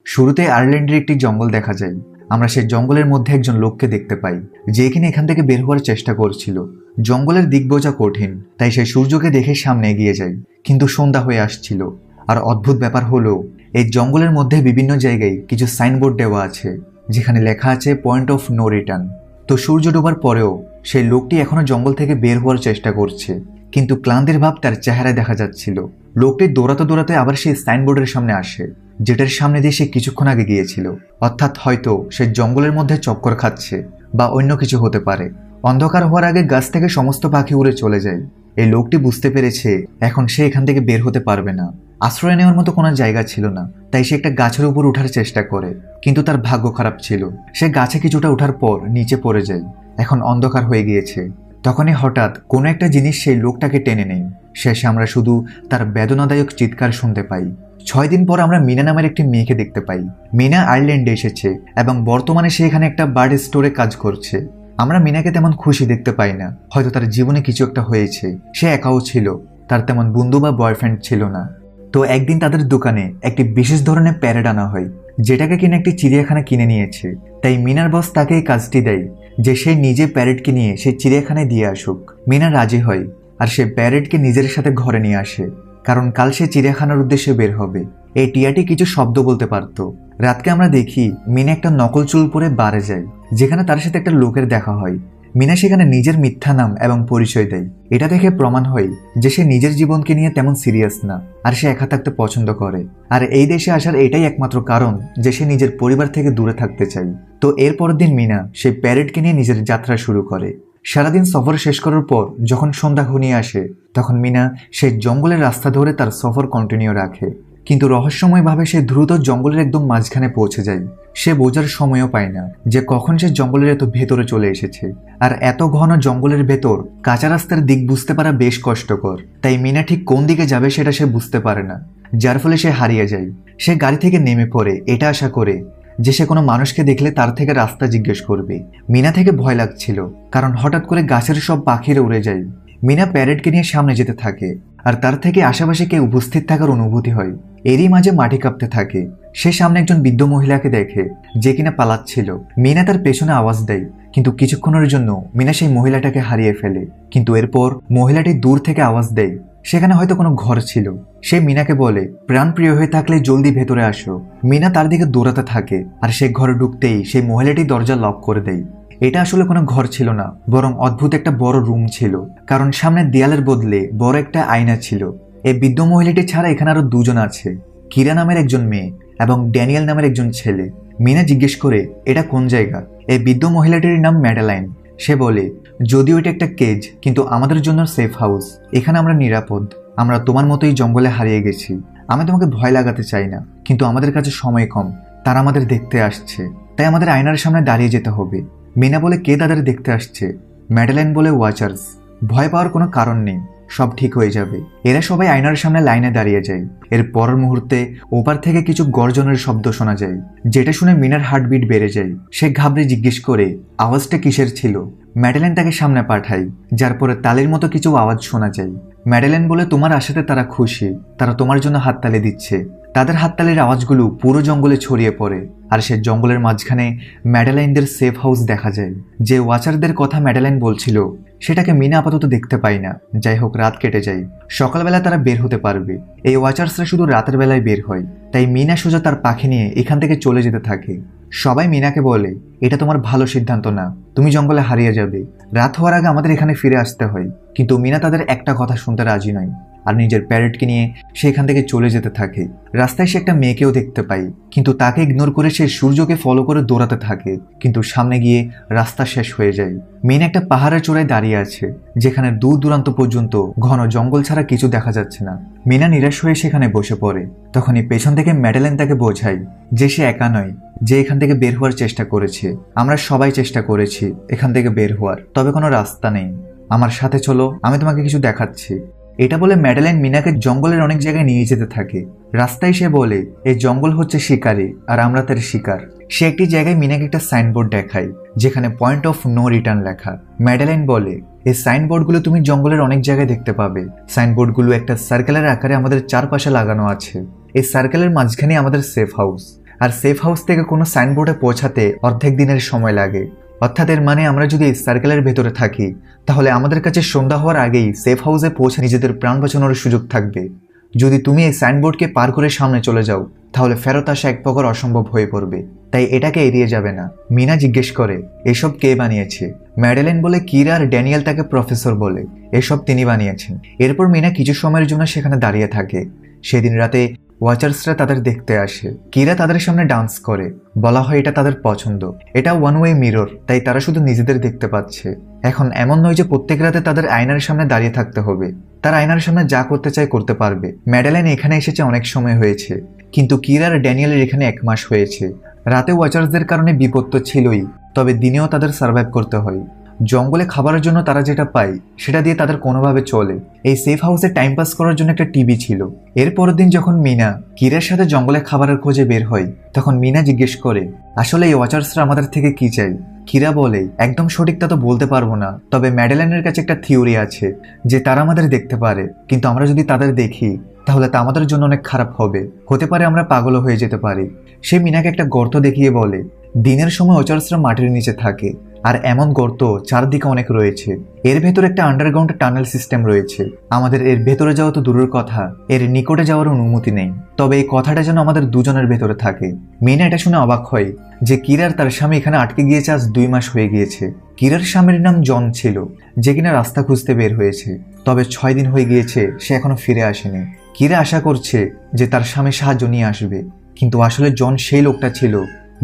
শুরুতে আয়ারল্যান্ডের একটি জঙ্গল দেখা যায়। আমরা সেই জঙ্গলের মধ্যে একজন লোককে দেখতে পাই যে কিনা এখান থেকে বের হওয়ার চেষ্টা করছিল। জঙ্গলের দিক বোঝা কঠিন, তাই সে সূর্যকে দেখে সামনে এগিয়ে যায়। কিন্তু সন্ধ্যা হয়ে আসছিল। আর অদ্ভুত ব্যাপার হলো, এই জঙ্গলের মধ্যে বিভিন্ন জায়গায় কিছু সাইনবোর্ড দেওয়া আছে যেখানে লেখা আছে পয়েন্ট অফ নো রিটার্ন। তো সূর্য ডোবার পরেও সেই লোকটি এখনো জঙ্গল থেকে বের হওয়ার চেষ্টা করছে, কিন্তু ক্লান্তির ভাব তার চেহারায় দেখা যাচ্ছিল। লোকটি দৌড়াতে দৌড়াতে আবার সেই সাইনবোর্ডের সামনে আসে যেটার সামনে দিয়ে সে কিছুক্ষণ আগে গিয়েছিল। অর্থাৎ হয়তো সে জঙ্গলের মধ্যে চক্কর খাচ্ছে বা অন্য কিছু হতে পারে। অন্ধকার হওয়ার আগে গাছ থেকে সমস্ত পাখি উড়ে চলে যায়। এই লোকটি বুঝতে পেরেছে এখন সে এখান থেকে বের হতে পারবে না। আশ্রয় নেওয়ার মতো কোনো জায়গা ছিল না, তাই সে একটা গাছের উপর ওঠার চেষ্টা করে, কিন্তু তার ভাগ্য খারাপ ছিল। সে গাছে কিছুটা ওঠার পর নিচে পড়ে যায়। এখন অন্ধকার হয়ে গিয়েছে। তখনই হঠাৎ কোনো একটা জিনিস সেই লোকটাকে টেনে নেয়। শেষে আমরা শুধু তার বেদনাদায়ক চিৎকার শুনতে পাই। 6 দিন পর আমরা মিনা নামের একটি মেয়েকে দেখতে পাই। মিনা আয়ারল্যান্ডে এসেছে এবং বর্তমানে সে এখানে একটা বার্ড স্টোরে কাজ করছে। আমরা মিনাকে তেমন খুশি দেখতে পাই না। হয়তো তার জীবনে কিছু একটা হয়েছে। সে একাও ছিল, তার তেমন বন্ধু বা বয়ফ্রেন্ড ছিল না। তো একদিন তাদের দোকানে একটি বিশেষ ধরনের প্যারেড আনা হয়, যেটাকে কিনে একটি চিড়িয়াখানা কিনে নিয়েছে। তাই মিনার বস তাকে এই কাজটি দেয় যে সে নিজে প্যারেডকে নিয়ে সেই চিড়িয়াখানায় দিয়ে আসুক। মিনা রাজি হয় আর সে প্যারেডকে নিজের সাথে ঘরে নিয়ে আসে, কারণ কাল সে চিড়িয়াখানার উদ্দেশ্যে বের হবে। এই টিয়াটি কিছু শব্দ বলতে পারত। রাতকে আমরা দেখি মিনা একটা নকল চুল পরে বারে যায়, যেখানে তার সাথে একটা লোকের দেখা হয়। মিনা সেখানে নিজের মিথ্যা নাম এবং পরিচয় দেয়। এটা দেখে প্রমাণ হয় যে সে নিজের জীবনকে নিয়ে তেমন সিরিয়াস না, আর সে একা থাকতে পছন্দ করে। আর এই দেশে আসার এটাই একমাত্র কারণ যে সে নিজের পরিবার থেকে দূরে থাকতে চায়। তো এর পরের দিন মিনা সেই প্যারেডকে নিয়ে নিজের যাত্রা শুরু করে। সারাদিন সফর শেষ করার পর যখন সন্ধ্যা ঘনিয়ে আসে, তখন মিনা সেই জঙ্গলের রাস্তা ধরে তার সফর কন্টিনিউ রাখে। কিন্তু রহস্যময়ভাবে সে দ্রুত জঙ্গলের একদম মাঝখানে পৌঁছে যায়। সে বোঝার সময়ও পায় না যে কখন সে জঙ্গলের এত ভেতরে চলে এসেছে। আর এত ঘন জঙ্গলের ভেতর কাঁচা রাস্তার দিক বুঝতে পারা বেশ কষ্টকর। তাই মিনা ঠিক কোন দিকে যাবে সেটা সে বুঝতে পারে না, যার ফলে সে হারিয়ে যায়। সে গাড়ি থেকে নেমে পড়ে এটা আশা করে যে সে কোনো মানুষকে দেখলে তার থেকে রাস্তা জিজ্ঞেস করবে। মিনা থেকে ভয় লাগছিল, কারণ হঠাৎ করে গাছের সব পাখিরা উড়ে যায়। মিনা প্যারেডকে নিয়ে সামনে যেতে থাকে, আর তার থেকে আশেপাশে কেউ উপস্থিত থাকার অনুভূতি হয়। এরই মাঝে মাটি কাঁপতে থাকে। সে সামনে একজন বৃদ্ধ মহিলাকে দেখে যে কিনা পালাচ্ছিল। মিনা তার পেছনে আওয়াজ দেয়, কিন্তু কিছুক্ষণের জন্য মিনা সেই মহিলাটাকে হারিয়ে ফেলে। কিন্তু এরপর মহিলাটি দূর থেকে আওয়াজ দেয়, সেখানে হয়তো কোনো ঘর ছিল। সে মিনাকে বলে, প্রাণপ্রিয় হয়ে থাকলে জলদি ভেতরে আসো। মিনা তার দিকে দৌড়াতে থাকে, আর সে ঘরে ঢুকতেই সেই মহিলাটি দরজা লক করে দেয়। এটা আসলে কোনো ঘর ছিল না, বরং অদ্ভুত একটা বড় রুম ছিল, কারণ সামনের দেয়ালের বদলে বড় একটা আয়না ছিল। এই বৃদ্ধ মহিলাটি ছাড়া এখানে আরো দুজন আছে, কিরা নামের একজন মেয়ে এবং ড্যানিয়েল নামের একজন ছেলে। মিনা জিজ্ঞেস করে এটা কোন জায়গা। এই বৃদ্ধ মহিলাটির নাম ম্যাডেলাইন। সে বলে, যদিও এটা একটা কেজ, কিন্তু আমাদের জন্য সেফ হাউস। এখানে আমরা নিরাপদ। আমরা তোমার মতোই জঙ্গলে হারিয়ে গেছি। আমি তোমাকে ভয় লাগাতে চাই না, কিন্তু আমাদের কাছে সময় কম। তারা আমাদের দেখতে আসছে, তাই আমাদের আয়নার সামনে দাঁড়িয়ে যেতে হবে। মিনা বলে, কে তাদের দেখতে আসছে? ম্যাডেলাইন বলে, ওয়াচার্স। ভয় পাওয়ার কোনো কারণ নেই, সব ঠিক হয়ে যাবে। এরা সবাই আয়নার সামনে লাইনে দাঁড়িয়ে যায়। এর পরের মুহূর্তে ওপার থেকে কিছু গর্জনের শব্দ শোনা যায়, যেটা শুনে মিনার হার্টবিট বেড়ে যায়। সে ঘাবড়ে জিজ্ঞেস করে, আওয়াজটা কিসের ছিল? ম্যাডেলাইন তাকে সামনে পাঠায়, যার পরে তালের মতো কিছু আওয়াজ শোনা যায়। ম্যাডেলাইন বলে, তোমার আশাতে তারা খুশি, তারা তোমার জন্য হাততালি দিচ্ছে। তাদের হাততালির আওয়াজগুলো পুরো জঙ্গলে ছড়িয়ে পড়ে, আর সে জঙ্গলের মাঝখানে ম্যাডেলাইনদের সেফ হাউস দেখা যায়। যে ওয়াচারদের কথা ম্যাডেলাইন বলছিল সেটাকে মিনা আপাতত দেখতে পায় না। যাই হোক, রাত কেটে যায়। সকালবেলা তারা বের হতে পারবে। এই ওয়াচার্সরা শুধু রাতের বেলায় বের হয়, তাই মিনা সোজা তার পাখি নিয়ে এখান থেকে চলে যেতে থাকে। সবাই মিনাকে বলে, এটা তোমার ভালো সিদ্ধান্ত না, তুমি জঙ্গলে হারিয়ে যাবে। রাত হওয়ার আগে আমাদের এখানে ফিরে আসতে হয়। কিন্তু মিনা তাদের একটা কথা শুনতে রাজি নয়, আর নিজের প্যারেটকে নিয়ে সে এখান থেকে চলে যেতে থাকে। রাস্তায় সে একটা মেয়েকেও দেখতে পায়, কিন্তু তাকে ইগনোর করে সে সূর্যকে ফলো করে দৌড়াতে থাকে। কিন্তু সামনে গিয়ে রাস্তা শেষ হয়ে যায়। মিনা একটা পাহাড়ের চূড়ায় দাঁড়িয়ে আছে, যেখানে দূর দূরান্ত পর্যন্ত ঘন জঙ্গল ছাড়া কিছু দেখা যাচ্ছে না। মিনা নিরাশ হয়ে সেখানে বসে পড়ে। তখনই পেছন থেকে ম্যাডেলাইন তাকে বোঝায় যে সে একা নয়, যে এখান থেকে বের হওয়ার চেষ্টা করেছে। আমরা সবাই চেষ্টা করেছি এখান থেকে বের হওয়ার, তবে কোনো রাস্তা নেই। আমার সাথে চলো, আমি তোমাকে কিছু দেখাচ্ছি। এটা বলে ম্যাডেলাইন মিনাকে জঙ্গলের অনেক জায়গায় নিয়ে যেতে থাকে। রাস্তায় সে বলে, এই জঙ্গল হচ্ছে শিকারী, আর আমরা তার শিকার। সে একটি জায়গায় মিনাকে একটা সাইনবোর্ড দেখায়, যেখানে পয়েন্ট অফ নো রিটার্ন লেখা। ম্যাডেলাইন বলে, এই সাইনবোর্ডগুলো তুমি জঙ্গলের অনেক জায়গায় দেখতে পাবে। সাইনবোর্ডগুলো একটা সার্কেলের আকারে আমাদের চারপাশে লাগানো আছে। এই সার্কেলের মাঝখানে আমাদের সেফ হাউস। আর সেফ হাউস থেকে কোনো সাইনবোর্ডে পৌঁছাতে অর্ধেক দিনের সময় লাগে। অর্থাৎ এর মানে আমরা যদি এই সার্কেলের ভেতরে থাকি তাহলে আমাদের কাছে সন্ধ্যা হওয়ার আগেই সেফ হাউসে পৌঁছে নিজেদের প্রাণ বাঁচানোর সুযোগ থাকবে। যদি তুমি এই সাইনবোর্ডকে পার করে সামনে চলে যাও তাহলে ফেরত আসা এক প্রকার অসম্ভব হয়ে পড়বে, তাই এটাকে এড়িয়ে যাবে না। মিনা জিজ্ঞেস করে এসব কে বানিয়েছে। ম্যাডেলিন বলে কিরা আর ড্যানিয়েল তাকে প্রফেসর বলে, এসব তিনি বানিয়েছেন। এরপর মিনা কিছু সময়ের জন্য সেখানে দাঁড়িয়ে থাকে। সেদিন রাতে ওয়াচার্সরা তাদের দেখতে আসে। কিরা তাদের সামনে ডান্স করে, বলা হয় এটা তাদের পছন্দ। এটা ওয়ান ওয়ে মিরর, তাই তারা শুধু নিজেদের দেখতে পাচ্ছে। এখন এমন নয় যে প্রত্যেক রাতে তাদের আয়নার সামনে দাঁড়িয়ে থাকতে হবে, তারা আয়নার সামনে যা করতে চায় করতে পারবে। ম্যাডেলিন এখানে এসেছে অনেক সময় হয়েছে, কিন্তু কিরা আর ড্যানিয়েলের এখানে 1 মাস হয়েছে। রাতে ওয়াচার্সদের কারণে বিপদ তো ছিলই, তবে দিনেও তাদের সার্ভাইভ করতে হয়। জঙ্গলে খাবারের জন্য তারা যেটা পায় সেটা দিয়ে তাদের কোনোভাবে চলে। এই সেফ হাউসে টাইম পাস করার জন্য একটা টিভি ছিল। এর পরের দিন যখন মিনা কিরার সাথে জঙ্গলে খাবারের খোঁজে বের হয় তখন মিনা জিজ্ঞেস করে আসলে এই ওয়াচার্সরা আমাদের থেকে কি চাই। কিরা বলে একদম সঠিক তা তো বলতে পারবো না, তবে ম্যাডেলিনের কাছে একটা থিওরি আছে যে তারা আমাদের দেখতে পারে, কিন্তু আমরা যদি তাদের দেখি তাহলে তা আমাদের জন্য অনেক খারাপ হবে, হতে পারে আমরা পাগল হয়ে যেতে পারি। সে মিনাকে একটা গর্ত দেখিয়ে বলে দিনের সময় ওয়াচার্সরা মাটির নিচে থাকে, আর এমন গর্ত চারদিকে অনেক রয়েছে। এর ভেতরে একটা আন্ডারগ্রাউন্ড টানেল সিস্টেম রয়েছে। আমাদের এর ভেতরে যাওয়া তো দূরের কথা, এর নিকটে যাওয়ার অনুমতি নেই। তবে এই কথাটা যেন আমাদের দুজনের ভেতরে থাকে। মিনা এটা শুনে অবাক হয় যে কিরার তার স্বামী এখানে আটকে গিয়েছে আজ 2 মাস হয়ে গিয়েছে। কিরার স্বামীর নাম জন ছিল, যে কিনা রাস্তা খুঁজতে বের হয়েছে, তবে 6 দিন হয়ে গিয়েছে সে এখনো ফিরে আসেনি। কিরা আশা করছে যে তার স্বামী সাহায্য নিয়ে আসবে, কিন্তু আসলে জন সেই লোকটা ছিল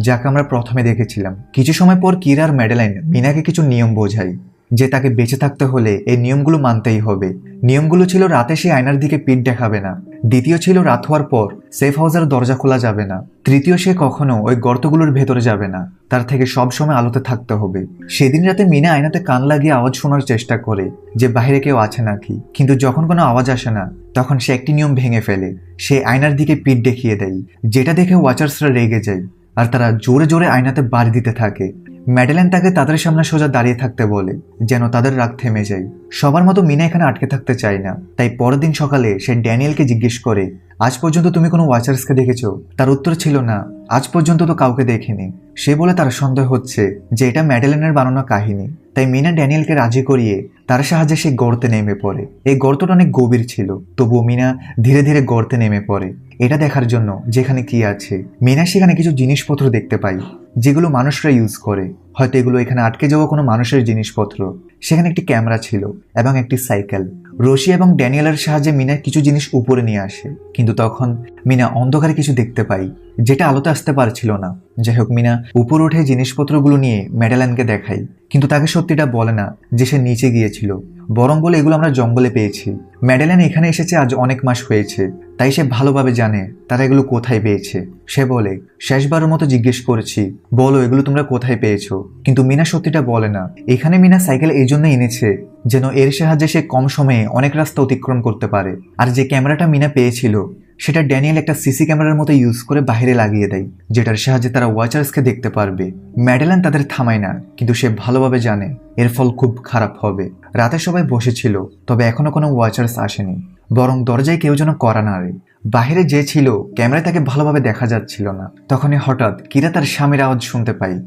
যাকে আমরা প্রথমে দেখেছিলাম। কিছু সময় পর কিরা আর ম্যাডেলাইন মিনাকে কিছু নিয়ম বোঝায় যে তাকে বেঁচে থাকতে হলে এই নিয়মগুলো মানতেই হবে। নিয়মগুলো ছিল রাতে সে আয়নার দিকে পিঠ দেখাবে না, দ্বিতীয় ছিল রাত হওয়ার পর সেফ হাউসের দরজা খোলা যাবে না, তৃতীয় সে কখনো ওই গর্তগুলোর ভেতরে যাবে না, তার থেকে সবসময় আলোতে থাকতে হবে। সেদিন রাতে মিনা আয়নাতে কান লাগিয়ে আওয়াজ শোনার চেষ্টা করে যে বাইরে কেউ আছে নাকি, কিন্তু যখন কোনো আওয়াজ আসে না তখন সে একটি নিয়ম ভেঙে ফেলে। সে আয়নার দিকে পিঠ দেখিয়ে দেয়, যেটা দেখে ওয়াচার্সরা রেগে যায় আর তারা জোরে জোরে আয়নাতে বাড়ি দিতে থাকে। ম্যাডেলিন তাকে তাদের সামনে সোজা দাঁড়িয়ে থাকতে বলে যেন তাদের রাগ থেমে যায়। সবার মতো মিনা এখানে আটকে থাকতে চায় না, তাই পরের দিন সকালে সে ড্যানিয়েলকে জিজ্ঞেস করে আজ পর্যন্ত তুমি কোনো ওয়াচার্সকে দেখেছো? তার উত্তর ছিল না, আজ পর্যন্ত তো কাউকে দেখিনি। সে বলে তার সন্দেহ হচ্ছে যে এটা ম্যাডেলিনের বানানো কাহিনী। তাই মিনা ড্যানিয়েলকে রাজি করিয়ে তার সাহায্যে সে গর্তে নেমে পড়ে। এই গর্তটা অনেক গভীর ছিল, তবুও মিনা ধীরে ধীরে গর্তে নেমে পড়ে এটা দেখার জন্য যেখানে কি আছে। মিনা সেখানে কিছু জিনিসপত্র দেখতে পাই যেগুলো মানুষরা ইউজ করে, হয়তো এগুলো এখানে আটকে যাওয়া কোনো মানুষের জিনিসপত্র। সেখানে একটি ক্যামেরা ছিল এবং একটি সাইকেল। রশি এবং ড্যানিয়েলের সাহায্যে মিনা কিছু জিনিস উপরে নিয়ে আসে, কিন্তু তখন মিনা অন্ধকারে কিছু দেখতে পাই যেটা আলোতে আসতে পারছিল না। যাই হোক, মিনা উপর উঠে জিনিসপত্রগুলো নিয়ে ম্যাডেলিনকে দেখায়, কিন্তু তাকে সত্যিটা বলে না যে সে নিচে গিয়েছিল, বরং বলে এগুলো আমরা জঙ্গলে পেয়েছি। ম্যাডেলিন এখানে এসেছে আজ অনেক মাস হয়েছে, তাই সে ভালোভাবে জানে তারা এগুলো কোথায় পেয়েছে। সে বলে শেষবারের মতো জিজ্ঞেস করেছি, বলো এগুলো তোমরা কোথায় পেয়েছো? কিন্তু মিনা সত্যিটা বলে না। এখানে মিনা সাইকেল এই জন্য এনেছে যেন এর সাহায্যে সে কম সময়ে অনেক রাস্তা অতিক্রম করতে পারে। আর যে ক্যামেরাটা মিনা পেয়েছিল সেটা ড্যানিয়েল একটা সিসি ক্যামেরার মতো ইউজ করে বাইরে লাগিয়ে দেয়, যেটার সাহায্যে তারা ওয়াচার্সকে দেখতে পারবে। ম্যাডেলিন তাদের থামায় না, কিন্তু সে ভালোভাবে জানে এর ফল খুব খারাপ হবে। রাতে সবাই বসেছিল, তবে এখনো কোনো ওয়াচার্স আসেনি, বরং দরজায় কেউ যেন কড়া নাড়ে। বাহিরে যে ছিল ক্যামেরায় তাকে ভালোভাবে দেখা যাচ্ছিল না। তখনই হঠাৎ কিরা তার স্বামীর আওয়াজ শুনতে পায়।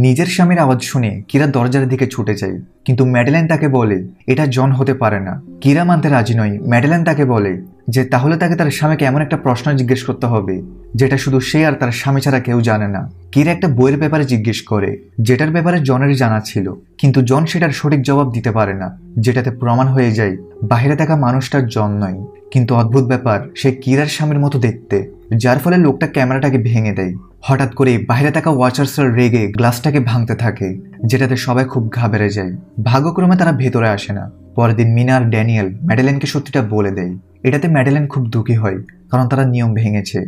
নিজের স্বামীর আওয়াজ শুনে কিরা দরজার দিকে ছুটে যায়, কিন্তু ম্যাডেলিন তাকে বলে এটা জন হতে পারে না। কিরা মানতে রাজি নয়। ম্যাডেলিন তাকে বলে যে তাহলে তাকে তার স্বামীকে এমন একটা প্রশ্ন জিজ্ঞেস করতে হবে যেটা শুধু সে আর তার স্বামী ছাড়া কেউ জানে না। কিরা একটা বইয়ের ব্যাপারে জিজ্ঞেস করে যেটার ব্যাপারে জনের জানা ছিল, কিন্তু জন সেটার সঠিক জবাব দিতে পারে না, যেটাতে প্রমাণ হয়ে যায় বাইরে দেখা মানুষটার জন নয়। কিন্তু অদ্ভুত ব্যাপার, সে কিরার স্বামীর মতো দেখতে, যার ফলে লোকটা ক্যামেরাটাকে ভেঙে দেয়। হঠাৎ করে বাইরে থাকা ওয়াচার্সরা রেগে গ্লাসটাকে ভাঙতে থাকে, যেটাতে সবাই খুব ঘাবড়ে যায়। ভাগ্যক্রমে তারা ভেতরে আসে না। পরের দিন মিনা আর ড্যানিয়েল ম্যাডেলিনকে সত্যিটা বলে দেয়। এটাতে ম্যাডেলিন খুব দুঃখী হয়, কারণ তারা নিয়ম ভেঙেছে।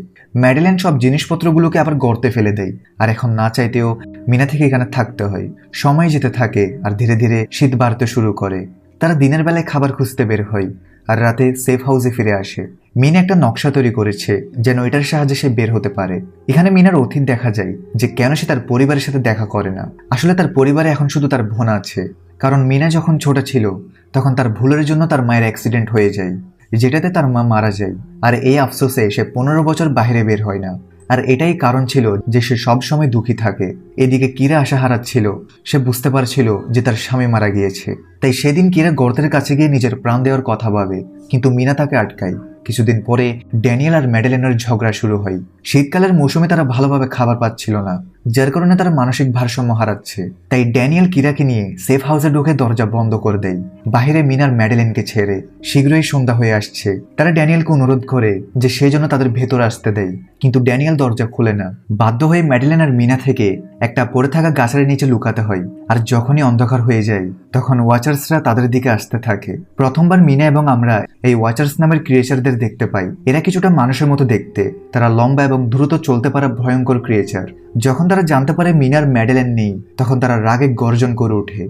ম্যাডেলিন সব জিনিসপত্রগুলোকে আবার গর্তে ফেলে দেয়, আর এখন না চাইতেও মিনা থেকে এখানে থাকতে হয়। সময় যেতে থাকে আর ধীরে ধীরে শীত বাড়তে শুরু করে। তারা দিনের বেলায় খাবার খুঁজতে বের হয় আর রাতে সেফ হাউসে ফিরে আসে। মিনা একটা নকশা তৈরি করেছে যেন এটার সাহায্যে সে বের হতে পারে। এখানে মিনার অতীত দেখা যায় যে কেন সে তার পরিবারের সাথে দেখা করে না। আসলে তার পরিবারে এখন শুধু তার বোন আছে, কারণ মিনা যখন ছোট ছিল তখন তার ভুলের জন্য তার মায়ের অ্যাক্সিডেন্ট হয়ে যায়, যেটাতে তার মা মারা যায়। আর এই আফসোসে সে 15 বছর বাইরে বের হয় না। আর এটাই কারণ ছিল যে সে সবসময় দুঃখী থাকে। এদিকে কিরা আশা হারাচ্ছিল, সে বুঝতে পারছিল যে তার স্বামী মারা গিয়েছে। তাই সেদিন কিরা গর্তের কাছে গিয়ে নিজের প্রাণ দেওয়ার কথা ভাবে, কিন্তু মিনা তাকে আটকায়। কিছুদিন পরে ড্যানিয়েল আর ম্যাডেলিনের ঝগড়া শুরু হয়। শীতকালের মৌসুমে তারা ভালোভাবে খাবার পাচ্ছিল না, যার কারণে তারা মানসিক ভারসাম্য হারাচ্ছে। তাই ড্যানিয়েল কিরাকে নিয়ে সেফ হাউসে ঢুকে দরজা বন্ধ করে দেয়, বাহিরে মিনার ম্যাডেলিনকে ছেড়ে। শীঘ্রই সন্ধ্যা হয়ে আসছে। তারা ড্যানিয়েলকে অনুরোধ করে যে সে যেন তাদের ভেতরে আসতে দেয়, কিন্তু ড্যানিয়েল দরজা খুলে না। বাধ্য হয়ে ম্যাডেলিন আর মিনা থেকে একটা পড়ে থাকা গাছের নিচে লুকাতে হয়। আর যখনই অন্ধকার হয়ে যায় তখন ওয়াচার্সরা তাদের দিকে আসতে থাকে। প্রথমবার মিনা এবং আমরা এই ওয়াচার্স নামের ক্রিয়েচারদের দেখতে পাই। এরা কিছুটা মানুষের মতো দেখতে। তারা লম্বা এবং দ্রুত চলতে পারা ভয়ঙ্কর ক্রিয়েচার। যখন তারা জানতে পারে মিনার ম্যাডেলিন নেই, তখন তারা রাগে গর্জন করে ওঠে।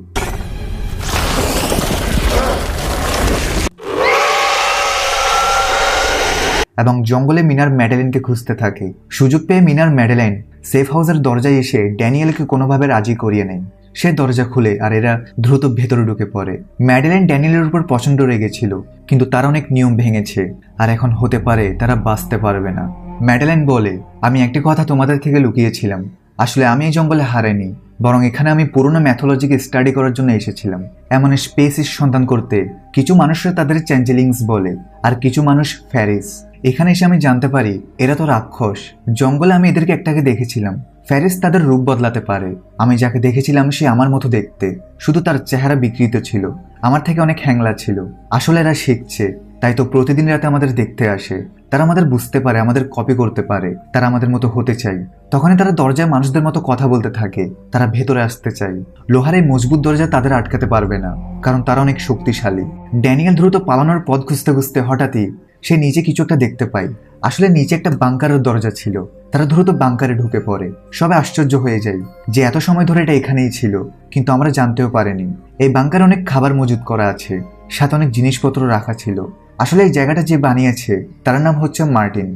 এবং জঙ্গলে মিনার ম্যাডেলিনকে খুঁজতে থাকে। সুযোগ পেয়ে মিনার ম্যাডেলিন সেফ হাউসের দরজায় এসে ড্যানিয়েলকে কোনোভাবে রাজি করিয়ে নেয়। সে দরজা খুলে আর এরা দ্রুত ভেতরে ঢুকে পড়ে। ম্যাডেলিন ড্যানিয়েলের উপর প্রচণ্ড রেগেছিল, কিন্তু তার অনেক নিয়ম ভেঙেছে আর এখন হতে পারে তারা বাঁচতে পারবে না। ম্যাডেলিন বলে, আমি একটি কথা তোমাদের থেকে লুকিয়েছিলাম। আসলে আমি এই জঙ্গলে হারাইনি, বরং এখানে আমি পুরনো ম্যাথোলজিকে স্টাডি করার জন্য এসেছিলাম। এমন স্পেসিস সন্ধান করতে। কিছু মানুষরা তাদের চ্যাঞ্জেলিংস বলে, আর কিছু মানুষ ফ্যারিস। এখানে এসে আমি জানতে পারি এরা তো রাক্ষস। জঙ্গলে আমি এদেরকে একটাকে দেখেছিলাম। ফ্যারিস তাদের রূপ বদলাতে পারে। আমি যাকে দেখেছিলাম সে আমার মতো দেখতে, শুধু তার চেহারা বিকৃত ছিল, আমার থেকে অনেক হ্যাংলা ছিল। আসলে এরা শিখছে, তাই তো প্রতিদিন রাতে আমাদের দেখতে আসে। তারা আমাদের বুঝতে পারে, আমাদের কপি করতে পারে। তারা আমাদের মতো হতে চায়। তখনই তারা দরজায় মানুষদের মতো কথা বলতে থাকে। তারা ভেতরে আসতে চায়। লোহার এই মজবুত দরজা তাদের আটকাতে পারবে না, কারণ তারা অনেক শক্তিশালী। ড্যানিয়েল দ্রুত পালানোর পথ খুঁজতে খুঁজতে হঠাৎই সে নিচে কিছু একটা দেখতে পায়। আসলে নিচে একটা বাংকারের দরজা ছিল। তারা দ্রুত বাংকারে ঢুকে পড়ে। সবাই আশ্চর্য হয়ে যায় যে এত সময় ধরে এটা এখানেই ছিল, কিন্তু আমরা জানতেও পারিনি। এই বাংকারে অনেক খাবার মজুত করা আছে, সাথে অনেক জিনিসপত্র রাখা ছিল। আসলে এই জায়গাটা যে বানিয়েছে তার নাম হচ্ছে মার্টিন,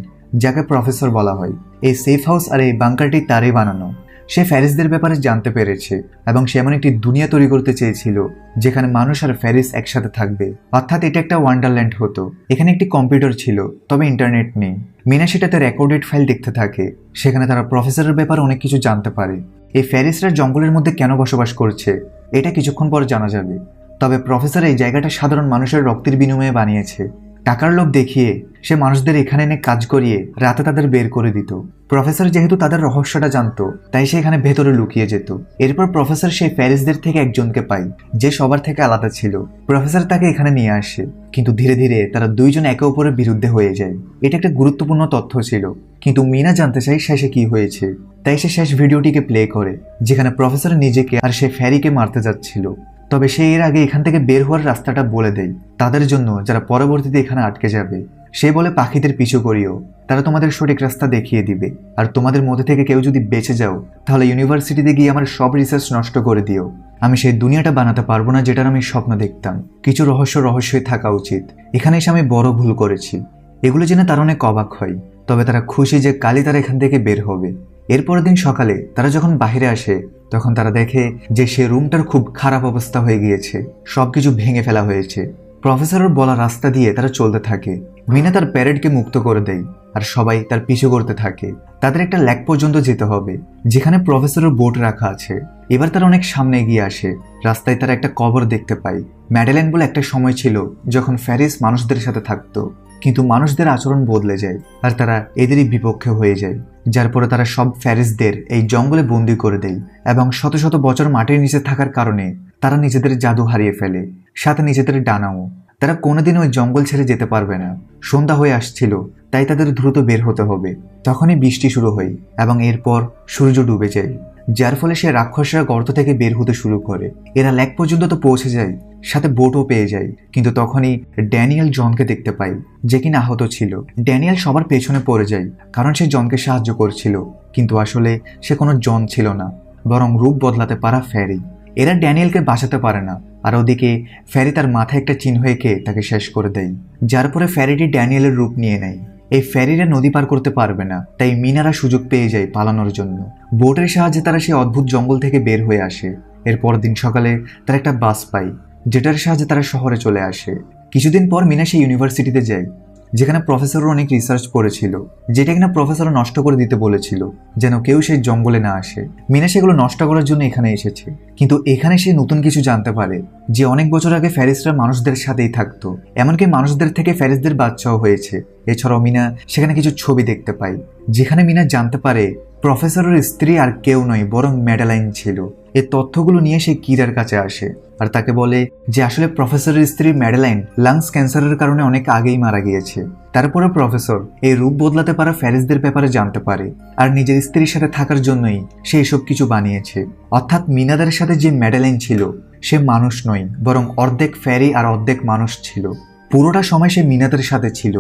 যাকে প্রফেসর বলা হয়। এই সেফ হাউস আর এই বাংকারটি তারই বানানো। সে ফ্যারিসদের ব্যাপারে জানতে পেরেছে এবং সে এমন একটি দুনিয়া তৈরি করতে চেয়েছিল যেখানে মানুষ আর ফ্যারিস একসাথে থাকবে। অর্থাৎ এটা একটা ওয়ান্ডারল্যান্ড হতো। এখানে একটি কম্পিউটার ছিল, তবে ইন্টারনেট নেই। মিনা সেটাতে রেকর্ডেড ফাইল দেখতে থাকে। সেখানে তারা প্রফেসরের ব্যাপারে অনেক কিছু জানতে পারে। এই ফ্যারিসরা জঙ্গলের মধ্যে কেন বসবাস করছে এটা কিছুক্ষণ পর জানা যাবে। তবে প্রফেসর এই জায়গাটা সাধারণ মানুষের রক্তের বিনিময়ে বানিয়েছে। টাকার লোভ দেখিয়ে সে মানুষদের এখানে এনে কাজ করিয়ে রাতে তাদের বের করে দিত। প্রফেসর যেহেতু তাদের রহস্যটা জানতো, তাই সে এখানে ভেতরে লুকিয়ে যেত। এরপর প্রফেসর সেই ফ্যারিসদের থেকে একজনকে পায়, যে সবার থেকে আলাদা ছিল। প্রফেসর তাকে এখানে নিয়ে আসে, কিন্তু ধীরে ধীরে তারা দুইজন একে অপরের বিরুদ্ধে হয়ে যায়। এটা একটা গুরুত্বপূর্ণ তথ্য ছিল, কিন্তু মিনা জানতে চায় শেষে কি হয়েছে। তাই সে শেষ ভিডিওটিকে প্লে করে, যেখানে প্রফেসর নিজেকে আর সে ফ্যারিকে মারতে যাচ্ছিল। তবে সে এর আগে এখান থেকে বের হওয়ার রাস্তাটা বলে দেয় তাদের জন্য, যারা পরবর্তীতে এখানে আটকে যাবে। সে বলে, পাখিদের পিছু করিও, তারা তোমাদের সঠিক রাস্তা দেখিয়ে দিবে। আর তোমাদের মধ্যে থেকে কেউ যদি বেঁচে যাও, তাহলে ইউনিভার্সিটিতে গিয়ে আমার সব রিসার্চ নষ্ট করে দিও। আমি সেই দুনিয়াটা বানাতে পারবো না যেটার আমি স্বপ্ন দেখতাম। কিছু রহস্যই থাকা উচিত। এখানে এসে আমি বড় ভুল করেছি। এগুলো জেনে তারা অনেক অবাক হয়। তবে তারা খুশি যে কালই তারা এখান থেকে বের হবে। এরপরের দিন সকালে তারা যখন বাইরে আসে, তখন তারা দেখে যে সে রুমটার খুব খারাপ অবস্থা হয়ে গিয়েছে। সবকিছু ভেঙে ফেলা হয়েছে। প্রফেসরের বলা রাস্তা দিয়ে তারা চলতে থাকে। মিনা তার প্যারেডকে মুক্ত করে দেয়, আর সবাই তার পিছু করতে থাকে। তাদের একটা লেক পর্যন্ত যেতে হবে, যেখানে প্রফেসরের বোট রাখা আছে। এবার তারা অনেক সামনে এগিয়ে আসে। রাস্তায় তারা একটা কবর দেখতে পায়। ম্যাডেলিন বলে একটা সময় ছিল যখন ফ্যারিস মানুষদের সাথে থাকতো, কিন্তু মানুষদের আচরণ বদলে যায় আর তারা এদেরই বিপক্ষে হয়ে যায়। যার পরে তারা সব ফ্যারিসদের এই জঙ্গলে বন্দি করে দেয় এবং শত শত বছর মাটির নিচে থাকার কারণে তারা নিজেদের জাদু হারিয়ে ফেলে, সাথে নিজেদের ডানাও। তারা কোনোদিন ওই জঙ্গল ছেড়ে যেতে পারবে না। সন্ধ্যা হয়ে আসছিল, তাই তাদের দ্রুত বের হতে হবে। তখনই বৃষ্টি শুরু হয় এবং এরপর সূর্য ডুবে যায়, যার ফলে সে রাক্ষসরা গর্ত থেকে বের হতে শুরু করে। এরা লেক পর্যন্ত তো পৌঁছে যায়, সাথে বোটও পেয়ে যায়। কিন্তু তখনই ড্যানিয়েল জনকে দেখতে পায়, যে কিনা আহত ছিল। ড্যানিয়েল সবার পেছনে পড়ে যায়, কারণ সে জনকে সাহায্য করছিল। কিন্তু আসলে সে কোনো জন ছিল না, বরং রূপ বদলাতে পারা ফ্যারি। এরা ড্যানিয়েলকে বাঁচাতে পারে না, আর ওদিকে ফ্যারি তার মাথায় একটা চিহ্ন এঁকে তাকে শেষ করে দেয়। যার পরে ফ্যারিটি ড্যানিয়েলের রূপ নিয়ে নেয়। এই ফ্যারিরা নদী পার করতে পারবে না, তাই মিনারা সুযোগ পেয়ে যায় পালানোর জন্য। বোটের সাহায্যে তারা সেই অদ্ভুত জঙ্গল থেকে বের হয়ে আসে। এরপর দিন সকালে তারা একটা বাস পায়, যেটার সাহায্যে তারা শহরে চলে আসে। কিছুদিন পর মিনা সেই ইউনিভার্সিটিতে যায়, যেখানে প্রফেসর অনেক রিসার্চ করেছিল, যেটা কিনা প্রফেসর নষ্ট করে দিতে বলেছিল যেন কেউ সেই জঙ্গলে না আসে। মিনা সেগুলো নষ্ট করার জন্য এখানে এসেছে, কিন্তু এখানে সে নতুন কিছু জানতে পারে যে অনেক বছর আগে ফ্যারিসরা মানুষদের সাথেই থাকতো, এমনকি মানুষদের থেকে ফ্যারিসদের বাচ্চাও হয়েছে। এছাড়াও মিনা সেখানে কিছু ছবি দেখতে পায়, যেখানে মিনা জানতে পারে প্রফেসরের স্ত্রী আর কেউ নয় বরং ম্যাডেলাইন ছিল। এই তথ্যগুলো নিয়ে সে কিরার কাছে আসে আর তাকে বলে যে আসলে প্রফেসরের স্ত্রী ম্যাডেলাইন লাংস ক্যান্সারের কারণে অনেক আগেই মারা গিয়েছে। তারপরে প্রফেসর এই রূপ বদলাতে পারা ফ্যারিসদের ব্যাপারে জানতে পারে আর নিজের স্ত্রীর সাথে থাকার জন্যই সে এসব কিছু বানিয়েছে। অর্থাৎ মিনাদের সাথে যে ম্যাডেলাইন ছিল সে মানুষ নয় বরং অর্ধেক ফ্যারি আর অর্ধেক মানুষ ছিল। পুরোটা সময় সে মিনাদের সাথে ছিল,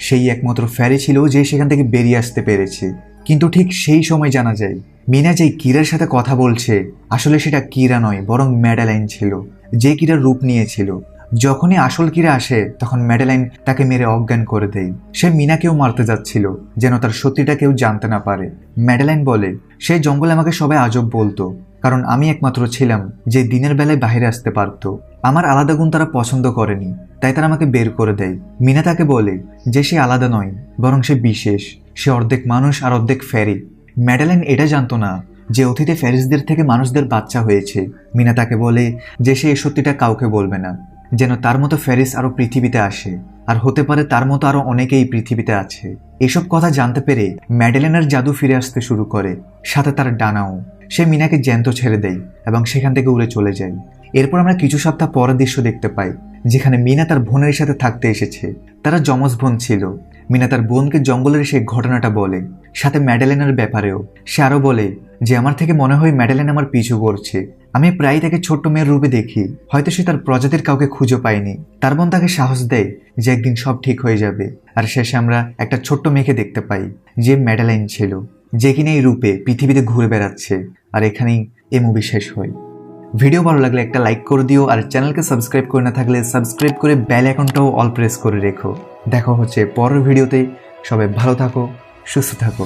সেই একমাত্র ফ্যারি ছিল যে সেখান থেকে বেরিয়ে আসতে পেরেছে। কিন্তু ঠিক সেই সময় জানা যায় মিনা যেই কিরার সাথে কথা বলছে আসলে সেটা কিরা নয় বরং ম্যাডেলাইন ছিল, যে কিরার রূপ নিয়েছিল। যখনই আসল কিরা আসে তখন ম্যাডেলাইন তাকে মেরে অজ্ঞান করে দেয়। সে মিনাকেও মারতে যাচ্ছিল যেন তার সত্যিটা কেউ জানতে না পারে। ম্যাডেলাইন বলে সেই জঙ্গলে আমাকে সবাই আজব বলতো, কারণ আমি একমাত্র ছিলাম যে দিনের বেলায় বাইরে আসতে পারতো। আমার আলাদা গুণ তারা পছন্দ করেনি, তাই তারা আমাকে বের করে দেয়। মিনা তাকে বলে যে সে আলাদা নয় বরং সে বিশেষ, সে অর্ধেক মানুষ আর অর্ধেক ফ্যারি। ম্যাডেলাইন এটা জানতো না যে অতীতে ফ্যারিসদের থেকে মানুষদের বাচ্চা হয়েছে। মিনা তাকে বলে যে সে এই সত্যিটা কাউকে বলবে না, যেন তার মতো ফ্যারিস আরো পৃথিবীতে আসে আর হতে পারে তার মতো আরো অনেকেই পৃথিবীতে আছে। এসব কথা জানতে পেরে ম্যাডেলাইনের জাদু ফিরে আসতে শুরু করে, সাথে তার ডানাও। সে মিনাকে জ্যান্ত ছেড়ে দেয় এবং সেখান থেকে উড়ে চলে যায়। এরপর আমরা কিছু সপ্তাহ পরের দৃশ্য দেখতে পাই, যেখানে মিনা তার বোনের সাথে থাকতে এসেছে। তারা যমজ বোন ছিল। মিনা তার বোনকে জঙ্গলের সেই ঘটনাটা বলে, সাথে ম্যাডেলাইনের ব্যাপারেও। সে আরো বলে যে আমার থেকে মনে হয় ম্যাডেলাইন আমার পিছু করছে। আমি প্রায় তাকে ছোট্ট মেয়ের রূপে দেখি, হয়তো সে তার প্রজাতির কাউকে খুঁজে পায়নি। তার বোন তাকে সাহস দেয় যে একদিন সব ঠিক হয়ে যাবে। আর শেষে আমরা একটা ছোট্ট মেয়েকে দেখতে পাই যে ম্যাডেলাইন ছিল, যে কিনা এই রূপে পৃথিবীতে ঘুরে বেড়াচ্ছে। আর এখানেই এই মুভি শেষ হয়। ভিডিও ভালো লাগলে একটা লাইক করে দিও, আর চ্যানেলকে সাবস্ক্রাইব করে না থাকলে সাবস্ক্রাইব করে বেল আইকনটাও অল প্রেস করে রেখো। দেখা হচ্ছে পরের ভিডিওতে। সবাই ভালো থাকো, সুস্থ থাকো।